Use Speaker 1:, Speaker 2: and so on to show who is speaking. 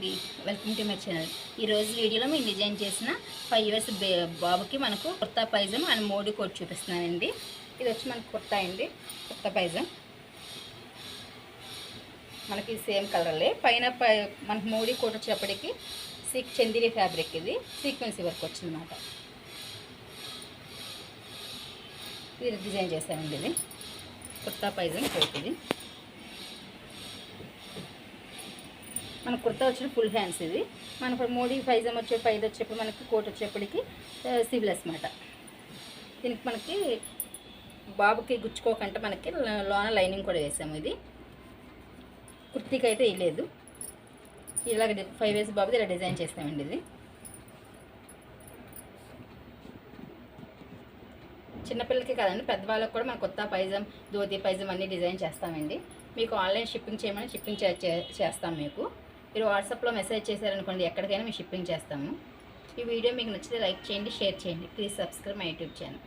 Speaker 1: అండి, welcome to my channel. ఈరోజు వీడియోలో మేము డిజైన్ చేసిన 5 years బాబుకి మనకు కుర్తా పైజామా అండ్ మోడీ కోట్ చూపిస్తున్నానండి. ఇది వచ్చి మనకు కుర్తా అండి, కుర్తా పైజామా మనకి సేమ్ కలర్లే. పైన మనకు మోడీ కోట్ వచ్చేటప్పటికి చందేరి ఫ్యాబ్రిక్, ఇది సీక్వెన్సీ వర్క్ వచ్చిందన్నమాట. ఇది డిజైన్ చేశానండి. ఇది కుర్తా పైజామా కోట్. ఇది మన కుర్తా వచ్చిన ఫుల్ హ్యాండ్స్. ఇది మనకు మోడీ పైజామా వచ్చేప్పుడు మనకి కోట్ వచ్చేప్పటికి సివిలెస్ మాట. దీనికి మనకి బాబుకి గుచ్చుకోకుండా మనకి లోన లైనింగ్ కూడా వేసాము. ఇది కుర్తీకి అయితే వేయలేదు. ఇలాగ 5 years బాబుది ఇలా డిజైన్ చేస్తామండి. ఇది చిన్నపిల్లలకి కాదండి, పెద్దవాళ్ళకి కూడా మన కొత్త పైజామా, ధోతి పైజామా అన్నీ డిజైన్ చేస్తామండి. మీకు ఆన్లైన్ షిప్పింగ్ చేయమని షిప్పింగ్ చేస్తాం. మీరు వాట్సాప్లో మెసేజ్ చేశారనుకోండి, ఎక్కడికైనా మేము షిప్పింగ్ చేస్తాము. ఈ వీడియో మీకు నచ్చితే లైక్ చేయండి, షేర్ చేయండి. Please subscribe my YouTube channel.